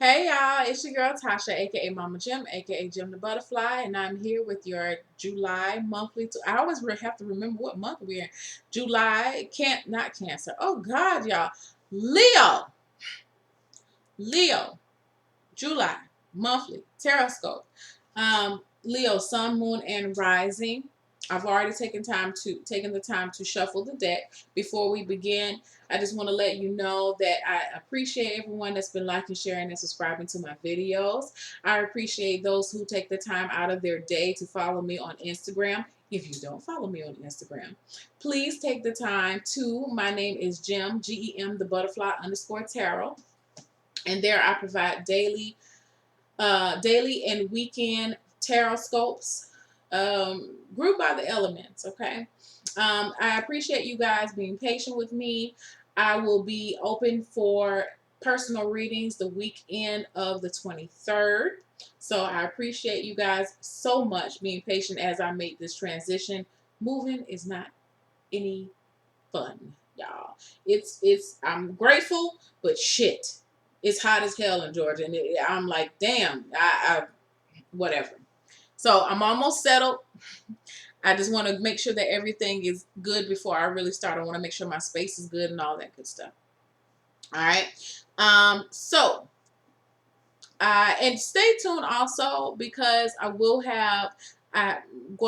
Hey y'all, it's your girl Tasha, aka Mama Jim, aka Jim the Butterfly, and I'm here with your July monthly. I always have to remember what month we're in. July, not Cancer. Oh God, y'all. Leo, Leo, July monthly Tarotscope. Leo, Sun, Moon, and Rising. I've already taken the time to shuffle the deck. Before we begin, I just want to let you know that I appreciate everyone that's been liking, sharing, and subscribing to my videos. I appreciate those who take the time out of their day to follow me on Instagram. If you don't follow me on Instagram, please take the time to. My name is Jim, Gem, the butterfly _ tarot. And there I provide daily and weekend tarot scopes, grouped by the elements. Okay. I appreciate you guys being patient with me. I will be open for personal readings the weekend of the 23rd. So I appreciate you guys so much being patient as I make this transition. Moving is not any fun, y'all. I'm grateful, but shit, it's hot as hell in Georgia, and I'm like, damn, I whatever. So I'm almost settled. I just want to make sure that everything is good before I really start. I want to make sure my space is good and all that good stuff. All right. And stay tuned also because I'm going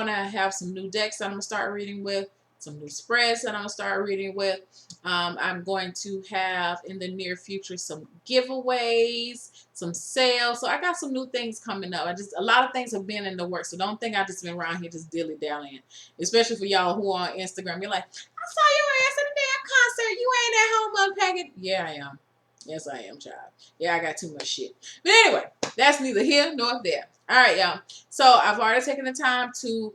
to have some new decks that I'm going to start reading with, some new spreads that I'm going to start reading with. I'm going to have in the near future some giveaways, some sales. So I got some new things coming up. A lot of things have been in the works. So don't think I've just been around here just dilly-dallying, especially for y'all who are on Instagram. You're like, I saw your ass at the damn concert. You ain't at home unpacking. Yeah, I am. Yes, I am, child. Yeah, I got too much shit. But anyway, that's neither here nor there. All right, y'all. So I've already taken the time to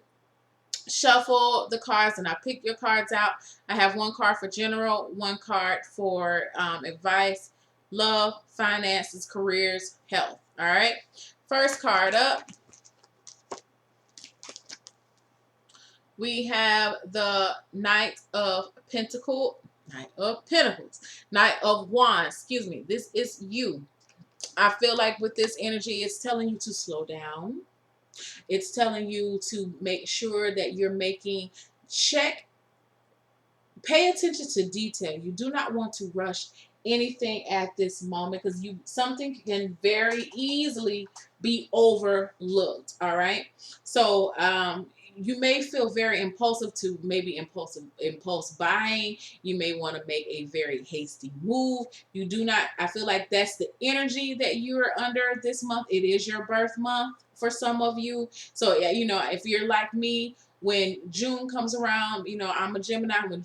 shuffle the cards, and I pick your cards out. I have one card for general, one card for advice, love, finances, careers, health. All right. First card up, we have the Knight of Pentacles. Knight of Wands. Excuse me. This is you. I feel like with this energy, it's telling you to slow down. It's telling you to make sure that you're pay attention to detail. You do not want to rush anything at this moment because something can very easily be overlooked. All right. So you may feel very impulsive to maybe impulse buying. You may want to make a very hasty move. You do not, I feel like that's the energy that you're under this month. It is your birth month for some of you. So yeah, if you're like me, when June comes around, I'm a Gemini. When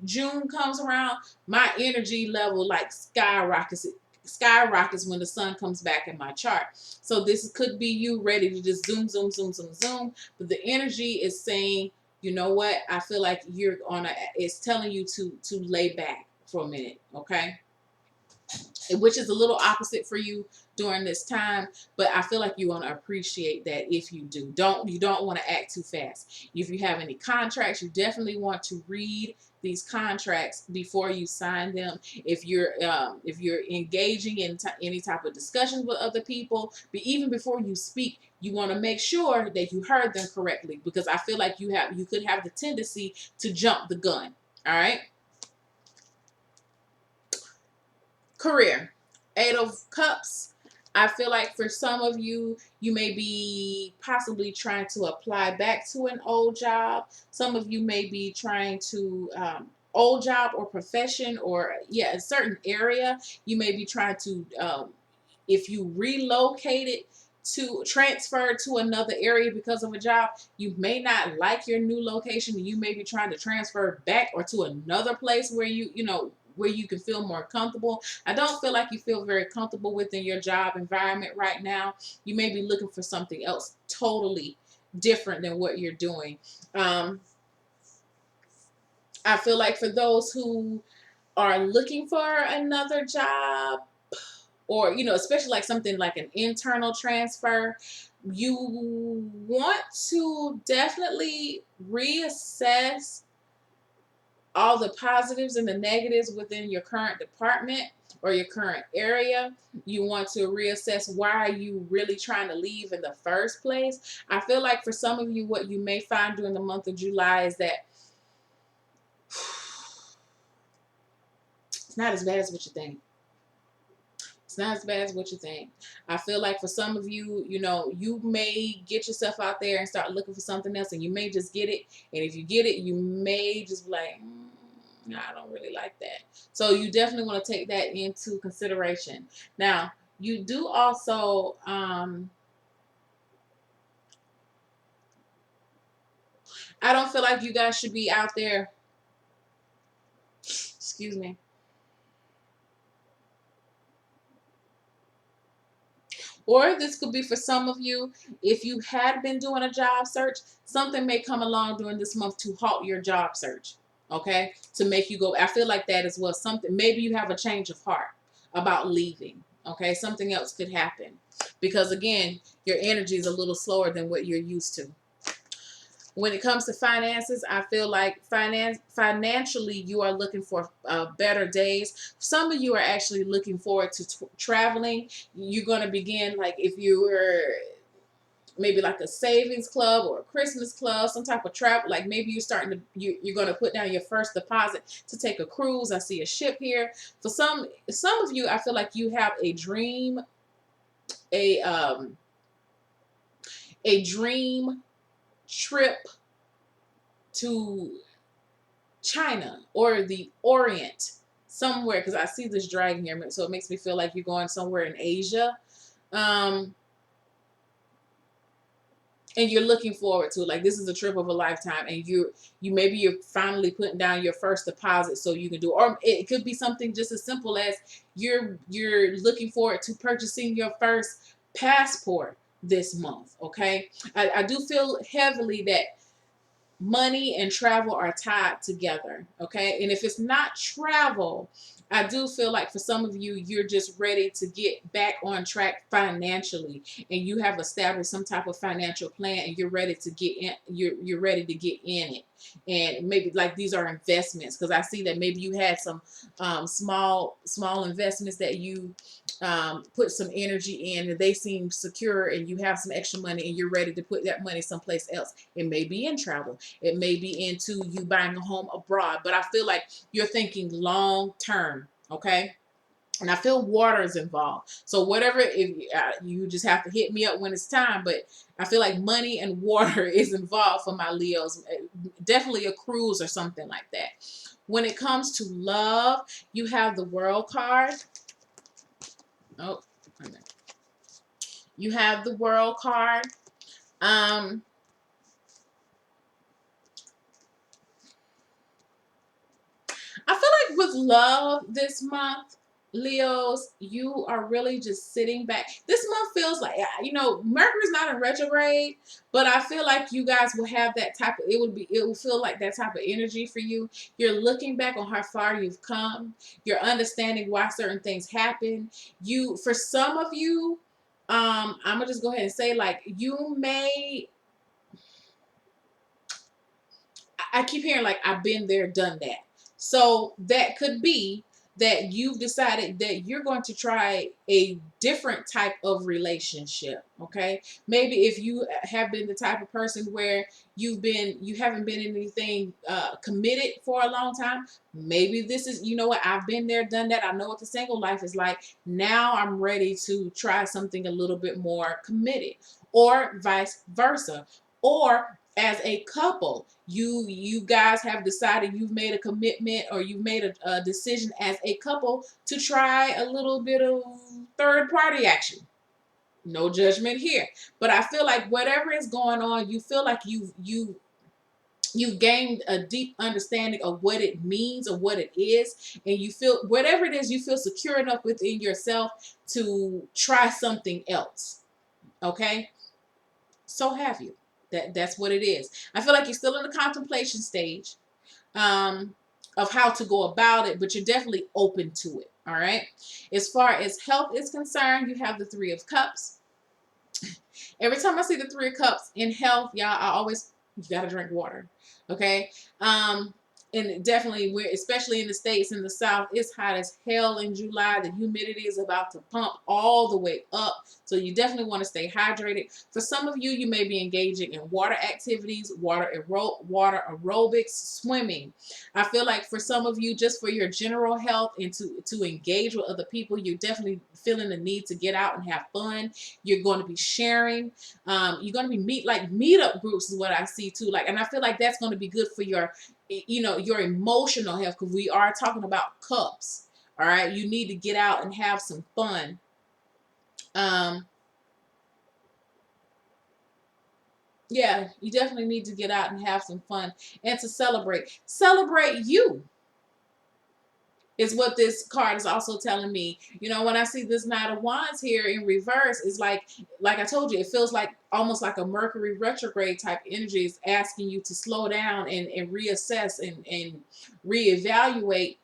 June comes around, my energy level like skyrockets when the sun comes back in my chart. So this could be you ready to just zoom, zoom, zoom, zoom, zoom. But the energy is saying, you know what? I feel like it's telling you to lay back for a minute, okay? Which is a little opposite for you during this time, but I feel like you want to appreciate that if you do. You don't want to act too fast. If you have any contracts, you definitely want to read these contracts before you sign them. If you're engaging in any type of discussions with other people, but even before you speak, you want to make sure that you heard them correctly, because I feel like you could have the tendency to jump the gun. All right. Career, 8 of Cups. I feel like for some of you, you may be possibly trying to apply back to an old job. Some of you may be trying to old job or profession, or a certain area. You may be trying to, if you relocated to transfer to another area because of a job, you may not like your new location. You may be trying to transfer back or to another place where where you can feel more comfortable. I don't feel like you feel very comfortable within your job environment right now. You may be looking for something else totally different than what you're doing. I feel like for those who are looking for another job, or especially like something like an internal transfer, you want to definitely reassess all the positives and the negatives within your current department. or your current area. You want to reassess, why are you really trying to leave in the first place. I feel like for some of you, what you may find during the month of July is that it's not as bad as what you think. It's not as bad as what you think. I feel like for some of you, you know, you may get yourself out there and start looking for something else, and you may just get it. And if you get it, you may just be like, no, I don't really like that. So you definitely want to take that into consideration. Now, you do also, I don't feel like you guys should be out there, excuse me. Or this could be for some of you, if you had been doing a job search, something may come along during this month to halt your job search, okay? To make you go, I feel like that as well. Something, maybe you have a change of heart about leaving, okay? Something else could happen. Because again, your energy is a little slower than what you're used to. When it comes to finances, I feel like financially you are looking for better days. Some of you are actually looking forward to traveling. You're going to begin, like if you were maybe like a savings club or a Christmas club, some type of travel, like maybe you're starting to, you're going to put down your first deposit to take a cruise. I see a ship here. For some of you, I feel like you have a dream, a dream trip to China or the Orient, somewhere, because I see this dragon here, so it makes me feel like you're going somewhere in Asia, and you're looking forward to it. Like this is a trip of a lifetime, and maybe you're finally putting down your first deposit so you can do, or it could be something just as simple as you're looking forward to purchasing your first passport this month. Okay, I do feel heavily that money and travel are tied together, okay? And if it's not travel, I do feel like for some of you, you're just ready to get back on track financially, and you have established some type of financial plan, and you're ready to get in. You're ready to get in it, and maybe like these are investments, because I see that maybe you had some small investments that you put some energy in, and they seem secure, and you have some extra money, and you're ready to put that money someplace else. It may be in travel. It may be into you buying a home abroad, but I feel like you're thinking long term, okay? And I feel water is involved. So whatever, if you just have to hit me up when it's time, but I feel like money and water is involved for my Leos. Definitely a cruise or something like that. When it comes to love, you have the World card. Oh, you have the World card. I feel like with love this month, Leos, you are really just sitting back. This month feels like, you know, Mercury's not in retrograde, but I feel like you guys will have that type of, it will feel like that type of energy for you. You're looking back on how far you've come. You're understanding why certain things happen. For some of you, I'm gonna just go ahead and say, like, you may, I keep hearing like, I've been there, done that. So that could be that you've decided that you're going to try a different type of relationship. Okay, maybe if you have been the type of person where you haven't been in anything committed for a long time, maybe this is, you know what, I've been there, done that. I know what the single life is like. Now I'm ready to try something a little bit more committed, or vice versa. Or as a couple, you guys have decided, you've made a commitment, or you've made a decision as a couple to try a little bit of third party action. No judgment here, but I feel like whatever is going on, you feel like you've gained a deep understanding of what it means or what it is, and you feel, whatever it is, you feel secure enough within yourself to try something else. Okay, so have you. That's what it is. I feel like you're still in the contemplation stage of how to go about it, but you're definitely open to it. All right. As far as health is concerned, you have the Three of Cups. Every time I see the Three of Cups in health, y'all, you gotta drink water. Okay. and definitely we're, especially in the States, in the South, it's hot as hell in July. The humidity is about to pump all the way up. So you definitely want to stay hydrated. For some of you, you may be engaging in water activities, water aerobics, swimming. I feel like for some of you, just for your general health and to engage with other people, you're definitely feeling the need to get out and have fun. You're going to be sharing. You're going to be meetup groups is what I see too. Like, and I feel like that's going to be good for your, your emotional health, because we are talking about cups. All right, you need to get out and have some fun. Yeah, you definitely need to get out and have some fun and to celebrate. Celebrate you is what this card is also telling me. When I see this Knight of Wands here in reverse, it's like I told you, it feels like almost like a Mercury retrograde type energy is asking you to slow down and reassess and reevaluate.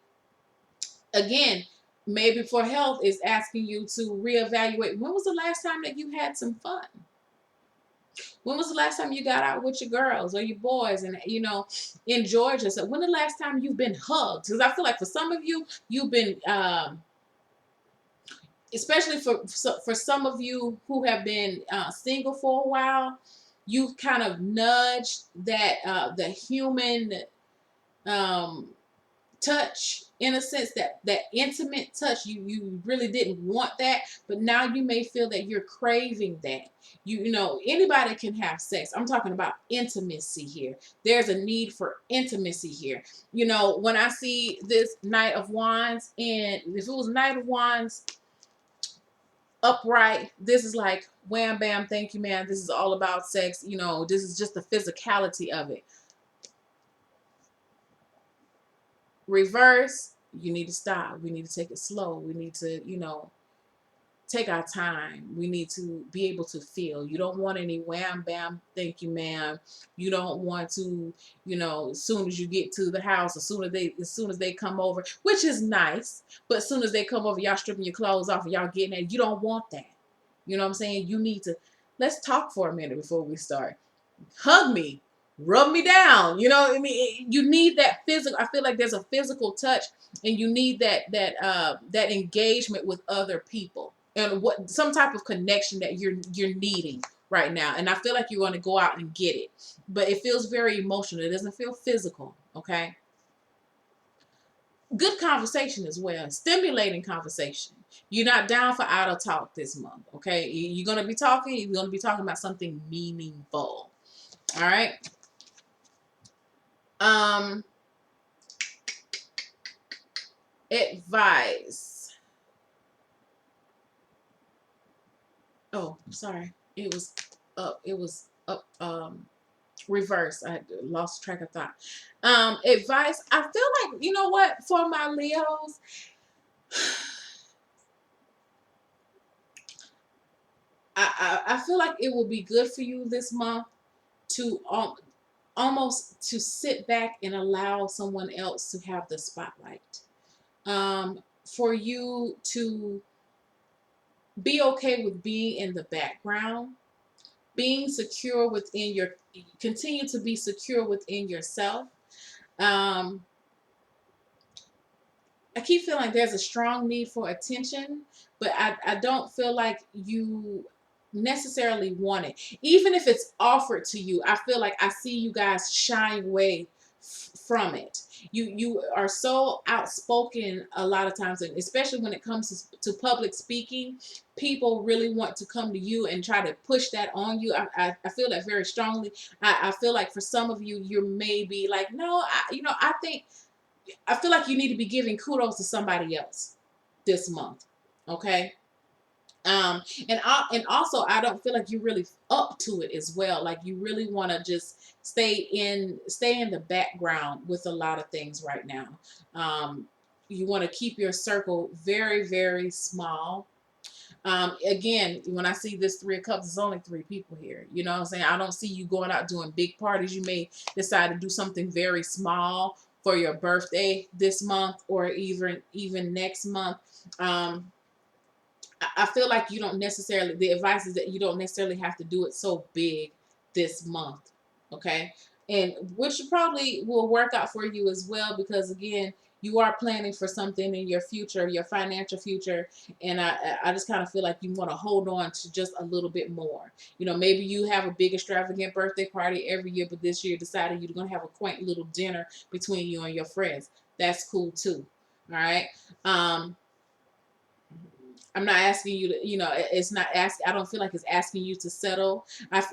Again, maybe for health is asking you to reevaluate. When was the last time that you had some fun? When was the last time you got out with your girls or your boys and enjoyed yourself? When the last time you've been hugged? Because I feel like for some of you, you've been, especially for some of you who have been single for a while, you've kind of nudged that the human um, touch, in a sense, that intimate touch. You really didn't want that, but now you may feel that you're craving that. Anybody can have sex. I'm talking about intimacy here. There's a need for intimacy here. When I see this Knight of Wands, and if it was Knight of Wands upright, this is like wham bam, thank you, man. This is all about sex. This is just the physicality of it. Reverse, you need to stop. We need to take it slow. We need to, take our time. We need to be able to feel. You don't want any wham bam, thank you, ma'am. You don't want to, as soon as you get to the house, as soon as they come over, which is nice, but as soon as they come over, y'all stripping your clothes off and y'all getting it. You don't want that. You know what I'm saying? You need to, let's talk for a minute before we start. Hug me, rub me down. I mean, you need that physical. I feel like there's a physical touch, and you need that engagement with other people, and some type of connection that you're needing right now. And I feel like you're going to go out and get it, but it feels very emotional. It doesn't feel physical. Okay. Good conversation as well, stimulating conversation. You're not down for idle talk this month. Okay, you're going to be talking. You're going to be talking about something meaningful. All right. Advice. Oh, sorry. It was up. It was up. Reverse. I lost track of thought. Advice. I feel like, you know what, for my Leos, I feel like it will be good for you this month to almost to sit back and allow someone else to have the spotlight. For you to be okay with being in the background, being secure within continue to be secure within yourself. Um, I keep feeling like there's a strong need for attention, but I don't feel like you necessarily want it. Even if it's offered to you, I feel like I see you guys shying away from it. You are so outspoken a lot of times, and especially when it comes to public speaking, people really want to come to you and try to push that on you. I feel that very strongly. I feel like for some of you, you're maybe like, no, I feel like you need to be giving kudos to somebody else this month. Okay. And also I don't feel like you're really up to it as well. Like you really want to just stay in the background with a lot of things right now. You want to keep your circle very, very small. Again, when I see this Three of Cups, it's only three people here. You know what I'm saying? I don't see you going out doing big parties. You may decide to do something very small for your birthday this month, or even next month. I feel like you don't necessarily, the advice is that you don't necessarily have to do it so big this month. Okay. and which probably will work out for you as well, because again, you are planning for something in your future, your financial future, and I just kind of feel like you want to hold on to just a little bit more. Maybe you have a big extravagant birthday party every year, but this year decided you're gonna have a quaint little dinner between you and your friends. That's cool too. All right. Um, I'm not asking you to, it's not asking, I don't feel like it's asking you to settle. I,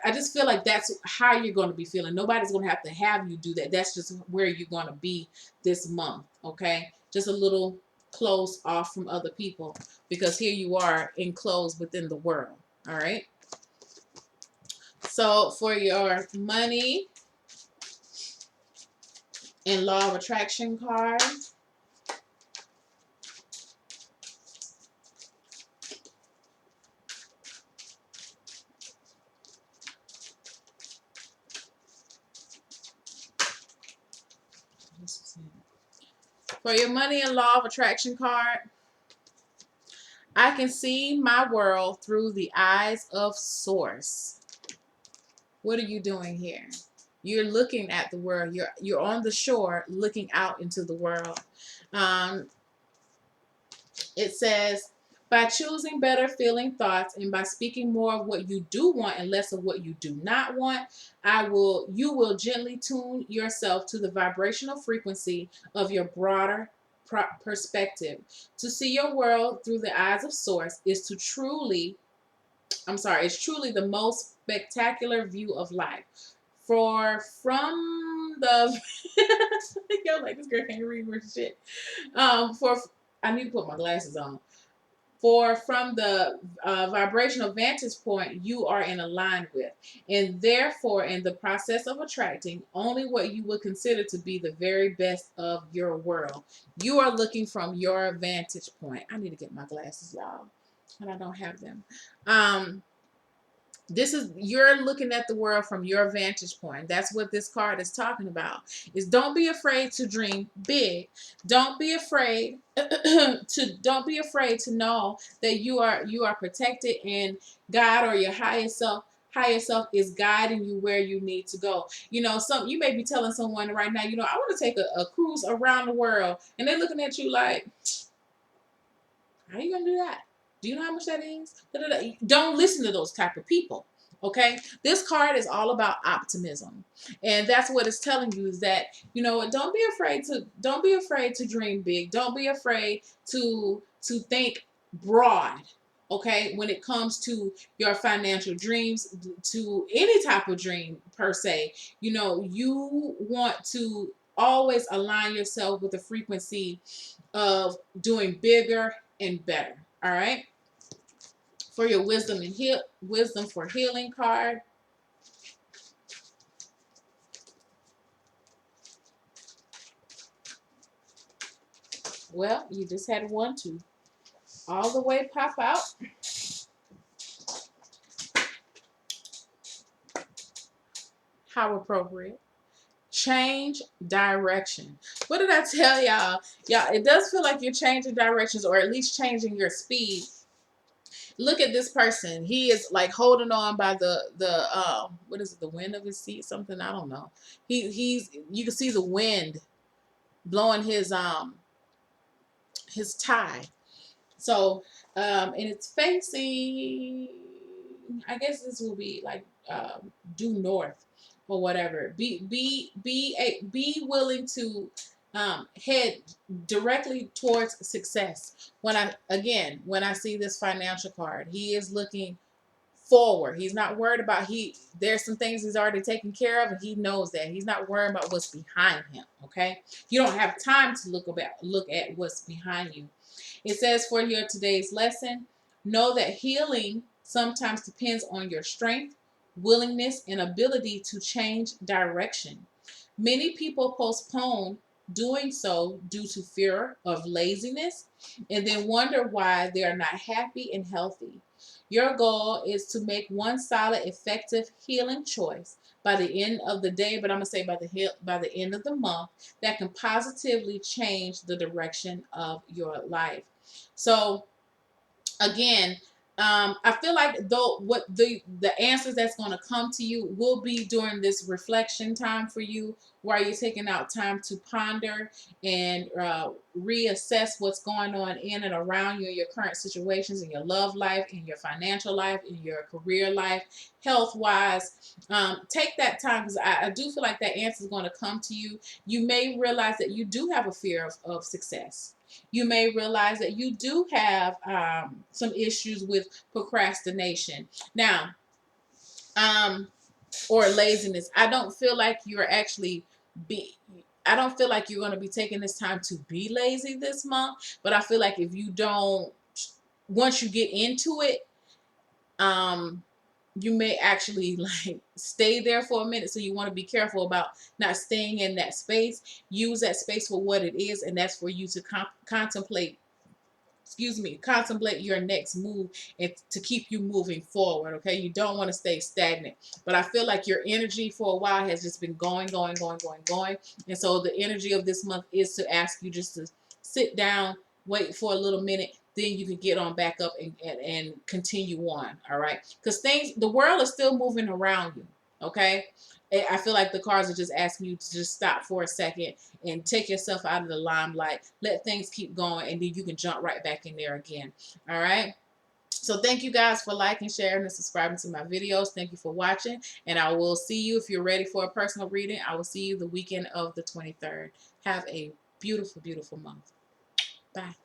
I just feel like that's how you're going to be feeling. Nobody's going to have you do that. That's just where you're going to be this month. Okay. Just a little close off from other people, because here you are enclosed within the world. All right. So for your money and law of attraction card, for your money and law of attraction card, I can see my world through the eyes of Source. What are you doing here? You're looking at the world. You're on the shore looking out into the world. Um, it says, by choosing better feeling thoughts and by speaking more of what you do want and less of what you do not want, you will gently tune yourself to the vibrational frequency of your broader perspective. To see your world through the eyes of Source is to truly, it's truly the most spectacular view of life. For from the yo, like this girl can't read much shit. For I need to put my glasses on. For from the vibrational vantage point you are in aligned with, and therefore in the process of attracting only what you would consider to be the very best of your world. You are looking from your vantage point. I need to get my glasses, y'all, and I don't have them. You're looking at the world from your vantage point. That's what this card is talking about. Is don't be afraid to dream big. Don't be afraid to know that you are protected, and God or your higher self is guiding you where you need to go. You may be telling someone right now, I want to take a cruise around the world, and they're looking at you like, how are you gonna do that? Do you know how much that is? Da-da-da. Don't listen to those type of people. Okay, this card is all about optimism, and that's what it's telling you, is that don't be afraid to dream big. Don't be afraid to think broad. Okay, when it comes to your financial dreams, to any type of dream per se, you want to always align yourself with the frequency of doing bigger and better. All right. For your wisdom for healing card, well, you just had one to all the way pop out. How appropriate. Change direction. What did I tell y'all? Y'all, it does feel like you're changing directions, or at least changing your speed. Look at this person. He is like holding on by the what is it, the wind of his seat, something, I don't know. He's you can see the wind blowing his tie. So and it's facing, I guess this will be like due north or whatever. Be willing to head directly towards success. When I see this financial card, he is looking forward. He's not worried about there's some things he's already taken care of, and he knows that. He's not worried about what's behind him. Okay? You don't have time to look at what's behind you. It says for your today's lesson, know that healing sometimes depends on your strength, willingness, and ability to change direction. Many people postpone doing so due to fear of laziness, and then wonder why they are not happy and healthy. Your goal is to make one solid, effective healing choice by the end of the day, but I'm gonna say by the end of the month, that can positively change the direction of your life. So again, I feel like though what the answers that's going to come to you will be during this reflection time for you, while you're taking out time to ponder and reassess what's going on in and around you in your current situations, in your love life, in your financial life, in your career life, health wise. Take that time, because I do feel like that answer is going to come to you. You may realize that you do have a fear of success. You may realize that you do have some issues with procrastination. Now, or laziness. I don't feel like you're going to be taking this time to be lazy this month, but I feel like if you don't, once you get into it, you may actually like stay there for a minute. So you want to be careful about not staying in that space. Use that space for what it is, and that's for you to contemplate your next move and to keep you moving forward. Okay, you don't want to stay stagnant. But I feel like your energy for a while has just been going, and so the energy of this month is to ask you just to sit down, wait for a little minute, then you can get on back up and continue on. All right, because the world is still moving around you. Okay, I feel like the cards are just asking you to just stop for a second and take yourself out of the limelight. Let things keep going, and then you can jump right back in there again. All right. So thank you guys for liking, sharing, and subscribing to my videos. Thank you for watching, and I will see you if you're ready for a personal reading. I will see you the weekend of the 23rd. Have a beautiful, beautiful month. Bye.